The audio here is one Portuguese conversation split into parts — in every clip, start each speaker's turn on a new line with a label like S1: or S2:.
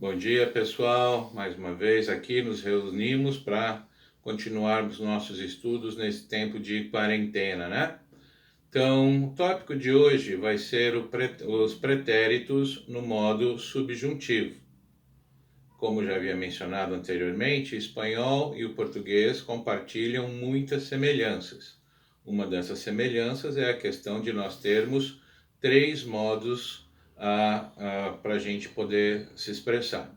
S1: Bom dia, pessoal. Mais uma vez aqui nos reunimos para continuarmos nossos estudos nesse tempo de quarentena, né? Então, o tópico de hoje vai ser os pretéritos no modo subjuntivo. Como já havia mencionado anteriormente, o espanhol e o português compartilham muitas semelhanças. Uma dessas semelhanças é a questão de nós termos três modos para a gente poder se expressar.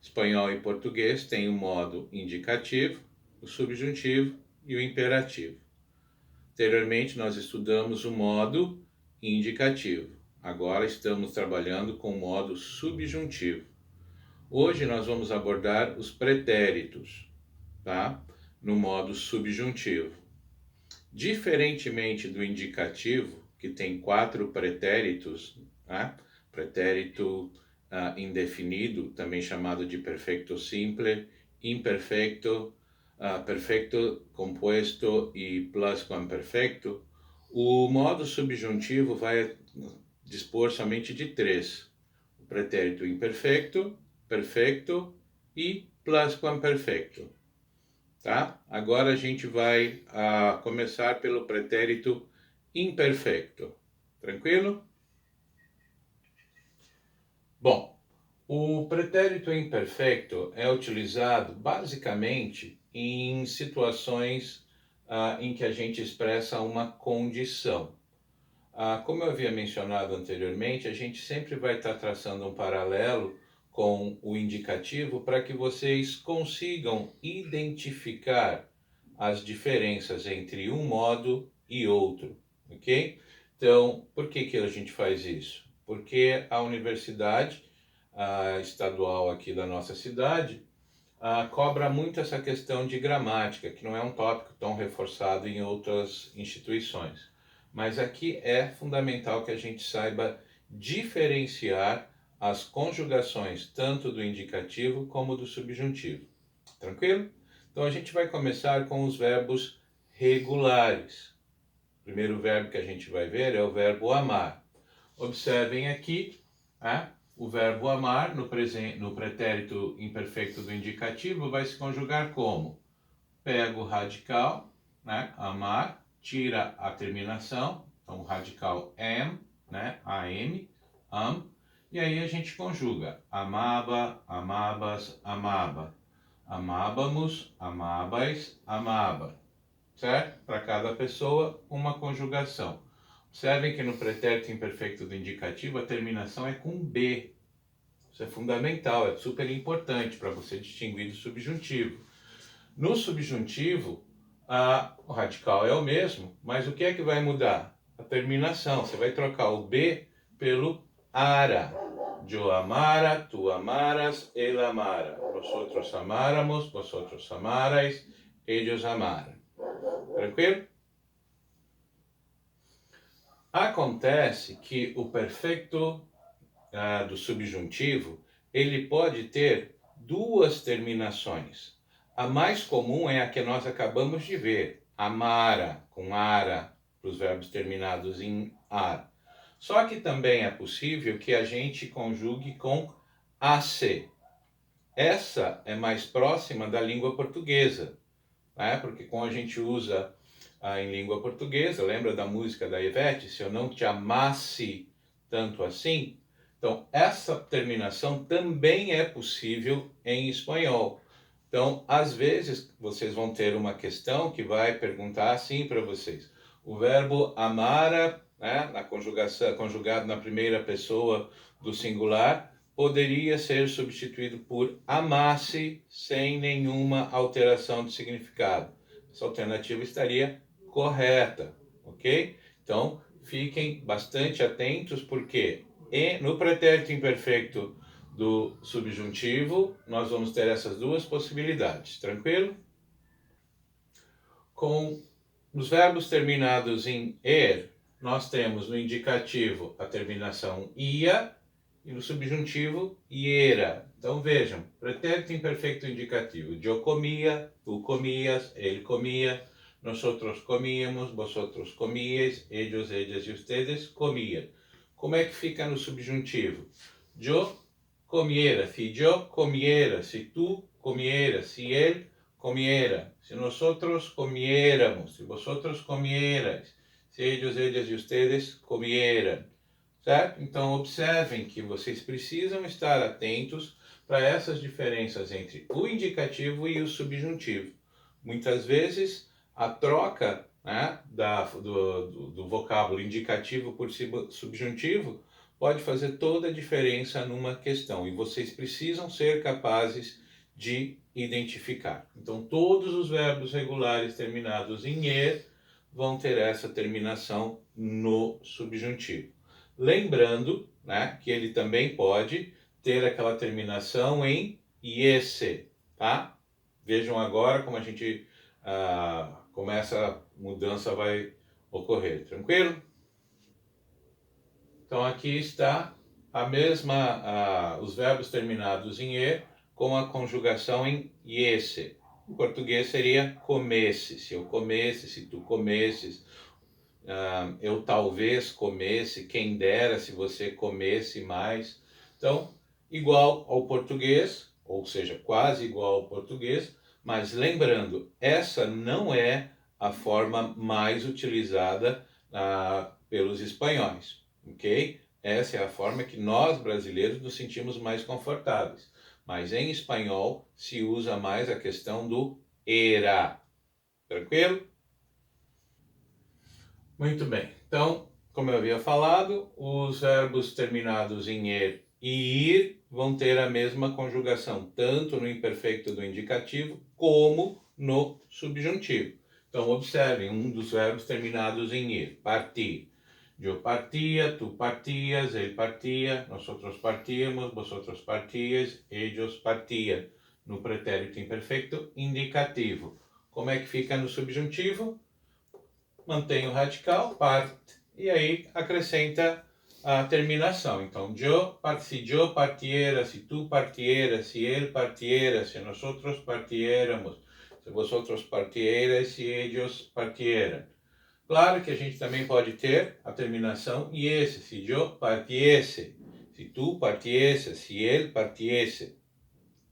S1: Espanhol e português têm o modo indicativo, o subjuntivo e o imperativo. Anteriormente, nós estudamos o modo indicativo. Agora estamos trabalhando com o modo subjuntivo. Hoje nós vamos abordar os pretéritos, tá? No modo subjuntivo. Diferentemente do indicativo, que tem 4 pretéritos, né? Pretérito indefinido, também chamado de perfecto simple, imperfecto, perfecto composto e plusquamperfecto, o modo subjuntivo vai dispor somente de 3: o pretérito imperfecto, perfecto e plusquamperfecto. Tá? Agora a gente vai começar pelo pretérito imperfecto. Tranquilo? Bom, o pretérito imperfecto é utilizado basicamente em situações em que a gente expressa uma condição. Como eu havia mencionado anteriormente, a gente sempre vai estar traçando um paralelo com o indicativo para que vocês consigam identificar as diferenças entre um modo e outro, ok? Então, por que a gente faz isso? Porque a universidade estadual aqui da nossa cidade cobra muito essa questão de gramática, que não é um tópico tão reforçado em outras instituições. Mas aqui é fundamental que a gente saiba diferenciar as conjugações tanto do indicativo como do subjuntivo. Tranquilo? Então a gente vai começar com os verbos regulares. O primeiro verbo que a gente vai ver é o verbo amar. Observem aqui, o verbo amar no pretérito imperfeito do indicativo vai se conjugar como? Pega o radical, né, amar, tira a terminação, então o radical am, né, am, e aí a gente conjuga amaba, amabas, amaba, amábamos, amabais, amaba, certo? Para cada pessoa, uma conjugação. Observem que no pretérito imperfeito do indicativo a terminação é com B. Isso é fundamental, é super importante para você distinguir do subjuntivo. No subjuntivo, o radical é o mesmo, mas o que é que vai mudar? A terminação. Você vai trocar o B pelo ara. Yo amara, tu amaras, él amara. Vosotros amáramos, vosotros amarais, ellos amaram. Tranquilo? Acontece que o perfeito do subjuntivo, ele pode ter duas terminações. A mais comum é a que nós acabamos de ver, amara, com ara, para os verbos terminados em ar. Só que também é possível que a gente conjugue com AC. Essa é mais próxima da língua portuguesa, né? Porque quando a gente usa em língua portuguesa, lembra da música da Ivete? Se eu não te amasse tanto assim. Então, essa terminação também é possível em espanhol. Então, às vezes, vocês vão ter uma questão que vai perguntar assim para vocês. O verbo amara, né, na conjugação, conjugado na primeira pessoa do singular, poderia ser substituído por amasse sem nenhuma alteração de significado. Essa alternativa estaria correta, ok? Então, fiquem bastante atentos, porque no pretérito imperfeito do subjuntivo, nós vamos ter essas duas possibilidades, tranquilo? Com os verbos terminados em er, nós temos no indicativo a terminação ia e no subjuntivo iera. Então vejam, pretérito imperfeito indicativo. Eu comia, tu comias, ele comia, nosotros comíamos, vosotros comíais, ellos, ellas e ustedes comiam. Como é que fica no subjuntivo? Eu comiera. Si yo comiera, si tú comieras, si él comiera, si nosotros comiéramos, si vosotros comierais, se ellos, ellas e ustedes comieram. Certo? Então, observem que vocês precisam estar atentos para essas diferenças entre o indicativo e o subjuntivo. Muitas vezes, a troca, né, do vocábulo indicativo por subjuntivo pode fazer toda a diferença numa questão e vocês precisam ser capazes de identificar. Então, todos os verbos regulares terminados em er vão ter essa terminação no subjuntivo. Lembrando, né, que ele também pode ter aquela terminação em iese, tá? Vejam agora como a gente como essa mudança vai ocorrer, tranquilo? Então aqui está os verbos terminados em e com a conjugação em iese. Em português seria comesse, se eu comesse, se tu comesses, eu talvez comesse, quem dera se você comesse mais. Então, igual ao português, ou seja, quase igual ao português, mas lembrando, essa não é a forma mais utilizada pelos espanhóis, ok? Essa é a forma que nós brasileiros nos sentimos mais confortáveis. Mas em espanhol se usa mais a questão do era. Tranquilo? Muito bem. Então, como eu havia falado, os verbos terminados em er e ir vão ter a mesma conjugação, tanto no imperfeito do indicativo como no subjuntivo. Então, observem um dos verbos terminados em ir, partir. Eu partia, tu partias, ele partia, nós outros partíamos, vosotros partíeis, ellos partiam. No pretérito imperfeito indicativo. Como é que fica no subjuntivo? Mantém o radical, parte, e aí acrescenta a terminação. Então, se yo partiera, se tu partieras, se ele partiera, se nosotros partiéramos, se vosotros partierais, se ellos partieran. Claro que a gente também pode ter a terminação iese, se yo partiese, se tu partiese, se ele partiese.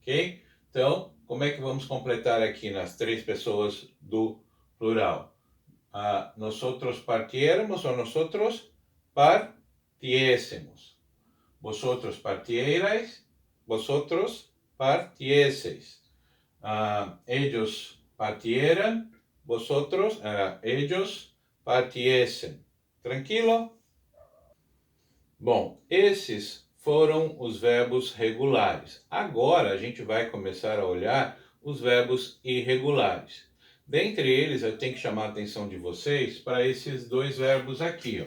S1: Ok? Então, como é que vamos completar aqui nas três pessoas do plural? Nosotros partiéramos o nosotros partiésemos. Vosotros partierais, vosotros partieseis. Ellos partieran, vosotros, ellos partiesen. Tranquilo? Bom, esses foram os verbos regulares. Agora a gente vai começar a olhar os verbos irregulares. Dentre eles, eu tenho que chamar a atenção de vocês para esses dois verbos aqui, ó.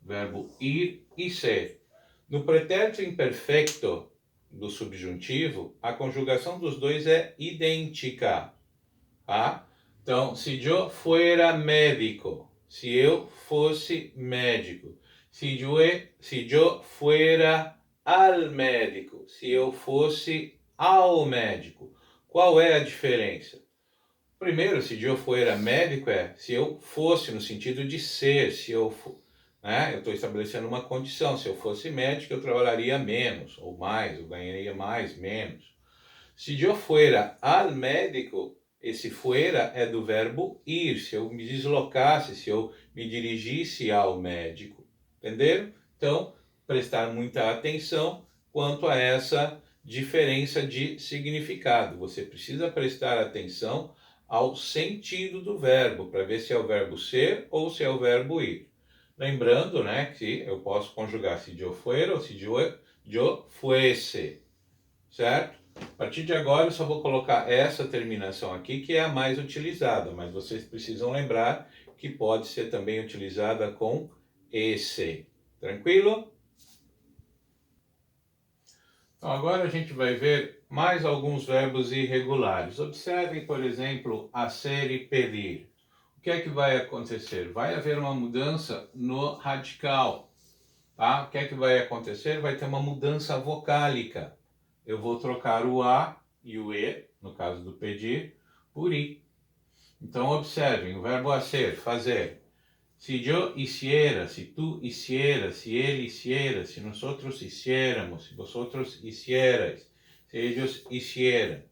S1: Verbo ir e ser. No pretérito imperfeito do subjuntivo, a conjugação dos dois é idêntica, tá? Então, se eu fuera médico, se eu fosse médico. Se eu fuera al médico, se eu fosse ao médico. Qual é a diferença? Primeiro, se eu fuera médico se eu fosse no sentido de ser, se eu né? Eu estou estabelecendo uma condição. Se eu fosse médico, eu trabalharia menos ou mais, eu ganharia mais, menos. Se eu fuera al médico, esse fuera é do verbo ir. Se eu me deslocasse, se eu me dirigisse ao médico. Entenderam? Então, prestar muita atenção quanto a essa diferença de significado. Você precisa prestar atenção ao sentido do verbo, para ver se é o verbo ser ou se é o verbo ir. Lembrando, né, que eu posso conjugar se eu fuera ou se eu fuese, certo? A partir de agora eu só vou colocar essa terminação aqui, que é a mais utilizada, mas vocês precisam lembrar que pode ser também utilizada com esse. Tranquilo? Então agora a gente vai ver mais alguns verbos irregulares. Observem, por exemplo, hacer e pedir. O que é que vai acontecer? Vai haver uma mudança no radical, tá? O que é que vai acontecer? Vai ter uma mudança vocálica. Eu vou trocar o A e o E, no caso do pedir, por I. Então, observem, o verbo hacer, fazer. Si yo hiciera, si tú hicieras, si él hiciera, si nosotros hiciéramos, si vosotros hicierais, se ellos hicieram.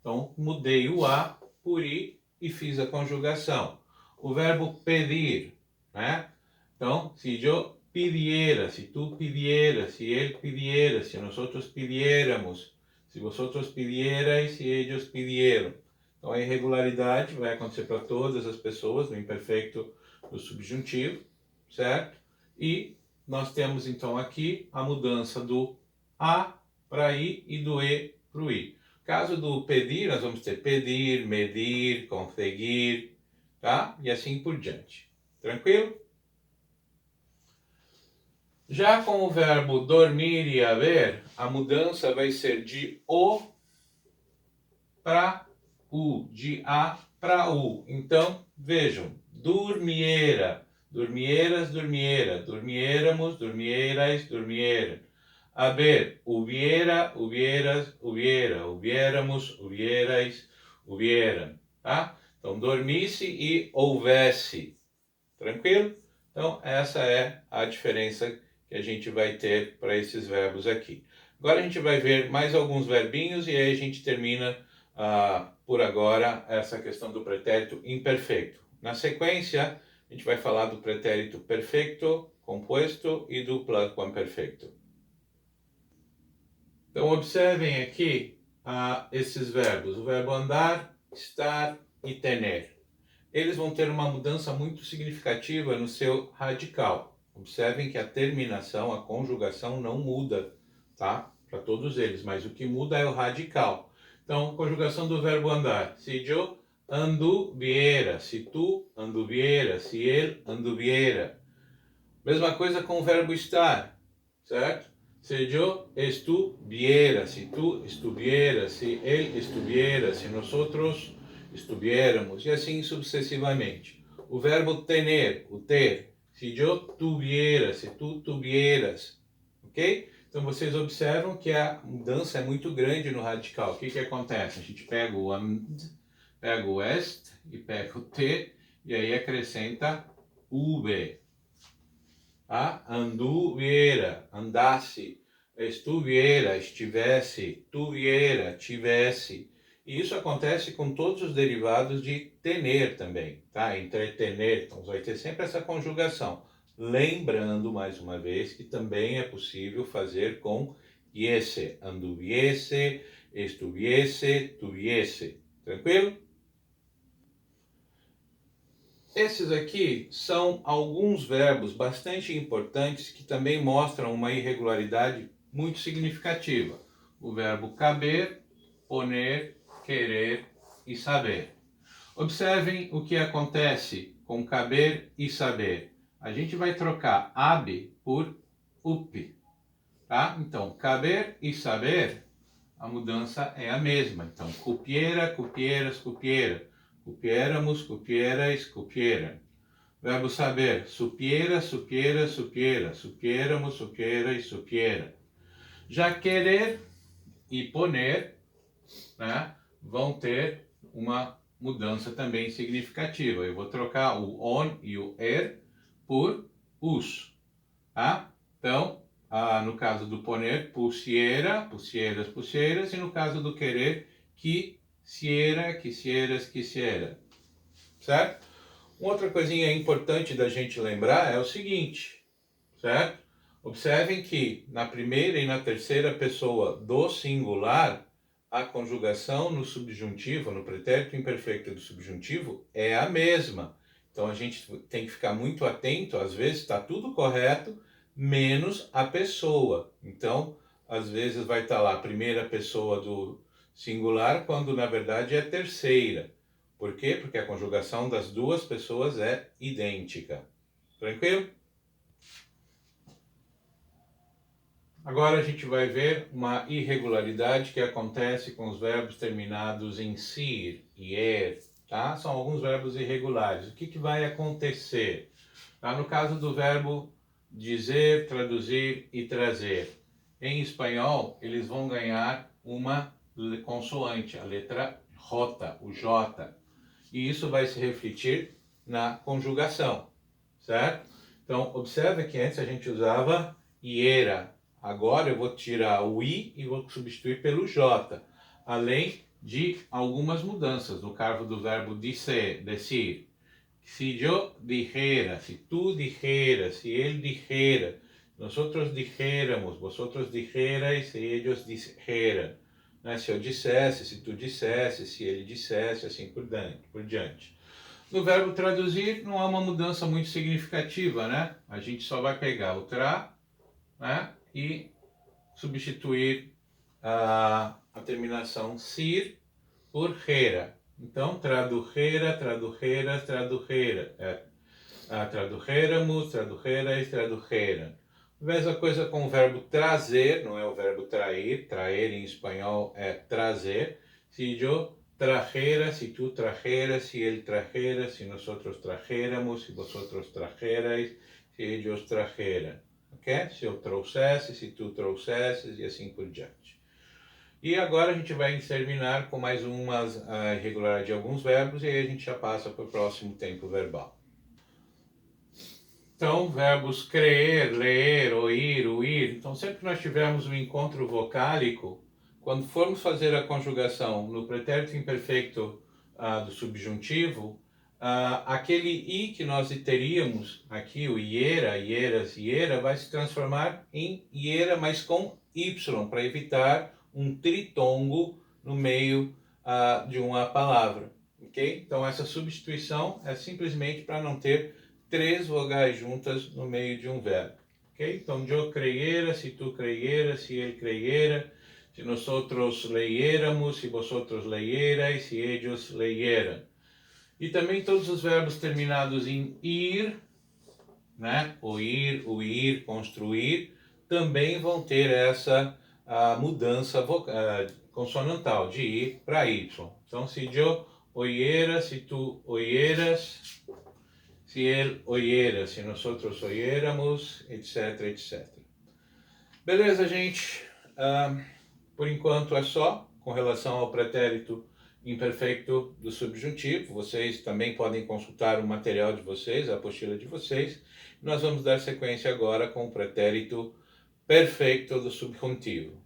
S1: Então, mudei o a por i e fiz a conjugação. O verbo pedir, né? Então, si yo pidiera, si tú pidieras, si él pidiera, si nosotros pidiéramos, se vosotros pidierais, se ellos pidieram. Então, a irregularidade vai acontecer para todas as pessoas no imperfeito do subjuntivo, certo? E nós temos então aqui a mudança do a para i e do e para o i. No caso do pedir, nós vamos ter pedir, medir, conseguir, tá? E assim por diante. Tranquilo? Já com o verbo dormir e haver, a mudança vai ser de o para u, de a para u. Então, vejam, dormiera, dormieras, dormiera, dormiéramos, dormierais, dormieram. Haver, hubiera, hubieras, hubiera, hubiéramos, hubierais, hubieram, tá? Então, dormisse e houvesse. Tranquilo? Então, essa é a diferença que a gente vai ter para esses verbos aqui. Agora a gente vai ver mais alguns verbinhos e aí a gente termina por agora essa questão do pretérito imperfeito. Na sequência, a gente vai falar do pretérito perfeito, composto e do pluperfeito. Então, observem aqui esses verbos. O verbo andar, estar e tener. Eles vão ter uma mudança muito significativa no seu radical. Observem que a terminação, a conjugação não muda, tá? Para todos eles, mas o que muda é o radical. Então, conjugação do verbo andar. Si yo anduviera, si tu anduviera, si ele anduviera. Mesma coisa com o verbo estar, certo? Si yo estuviera, si tu estuvieras, si él estuviera, si nosotros estuviéramos, e assim sucessivamente. O verbo tener, o ter, se eu tuviera, se tu tuvieras, ok? Então vocês observam que a mudança é muito grande no radical. O que que acontece? A gente pega o and, pega o est e pega o te, e aí acrescenta ube. Anduviera, andasse, estuviera, estivesse, tuviera, tivesse. E isso acontece com todos os derivados de tener também, tá? Entretener, então vai ter sempre essa conjugação. Lembrando, mais uma vez, que também é possível fazer com iese, anduviese, estuviese, tuviese. Tranquilo? Esses aqui são alguns verbos bastante importantes que também mostram uma irregularidade muito significativa. O verbo caber, poner, querer e saber. Observem o que acontece com caber e saber. A gente vai trocar ab por up, tá? Então, caber e saber, a mudança é a mesma. Então, cupiera, cupieras, cupiera. Cupiéramos, cupierais, cupiera. Verbo saber, supiera, supiera, supiera. Supiéramos, supierais, supiera. Já querer e poner, né, vão ter uma mudança também significativa. Eu vou trocar o on e o er por us, tá? Então, no caso do poner, pusiera, pusieras, pusieras, e no caso do querer, quisiera, quisieras, quisiera, certo? Uma outra coisinha importante da gente lembrar é o seguinte, certo? Observem que na primeira e na terceira pessoa do singular, a conjugação no subjuntivo, no pretérito imperfeito do subjuntivo, é a mesma. Então a gente tem que ficar muito atento, às vezes está tudo correto, menos a pessoa. Então, às vezes vai estar lá a primeira pessoa do singular, quando na verdade é a terceira. Por quê? Porque a conjugação das duas pessoas é idêntica. Tranquilo? Agora a gente vai ver uma irregularidade que acontece com os verbos terminados em sir e er, tá? São alguns verbos irregulares. O que que vai acontecer? Tá? No caso do verbo dizer, traduzir e trazer. Em espanhol, eles vão ganhar uma consoante, a letra J, o J. E isso vai se refletir na conjugação, certo? Então, observe que antes a gente usava iera. Agora eu vou tirar o i e vou substituir pelo j, além de algumas mudanças no cargo do verbo dizer, decir. Si yo dijera, si tú dijeras, si él dijera, nosotros dijéramos, vosotros dijerais, e ellos dijeran. Né? Se eu dissesse, se tu dissesse, se ele dissesse, assim por diante. No verbo traduzir, não há uma mudança muito significativa, né? A gente só vai pegar o tra, né? E substituir a terminação sir por gera. Então, tradujera, tradujeras, tradujera. Tradujéramos, tradujerais, tradujeram. Mesma coisa com o verbo trazer, não é o verbo trair. Traer em espanhol é trazer. Se eu trajera, se tu trajeras, se ele trajera, se nosotros trajéramos, se vosotros trajerais, se ellos trajeram. Ok? Se eu trouxesse, se tu trouxesses e assim por diante. E agora a gente vai terminar com mais umas irregularidades de alguns verbos e aí a gente já passa para o próximo tempo verbal. Então, verbos crer, ler, ouvir, uir. Então, sempre que nós tivermos um encontro vocálico, quando formos fazer a conjugação no pretérito imperfeito do subjuntivo, aquele i que nós teríamos aqui, o iera, ieras, iera, vai se transformar em iera, mas com y, para evitar um tritongo no meio de uma palavra. Ok? Então, essa substituição é simplesmente para não ter três vogais juntas no meio de um verbo. Ok? Então, eu creyera, se tu creyeras, se ele creyera, se nosotros leyéramos, se vosotros leyerais, se ellos leyeran. E também todos os verbos terminados em ir, né? Oír, uir, construir, também vão ter essa mudança consonantal, de ir para y. Então, se eu oyera, se tu oyeras, se ele oyera, se nós oyéramos, etc, etc. Beleza, gente? Por enquanto é só com relação ao pretérito imperfeito do subjuntivo. Vocês também podem consultar o material de vocês, a apostila de vocês. Nós vamos dar sequência agora com o pretérito perfeito do subjuntivo.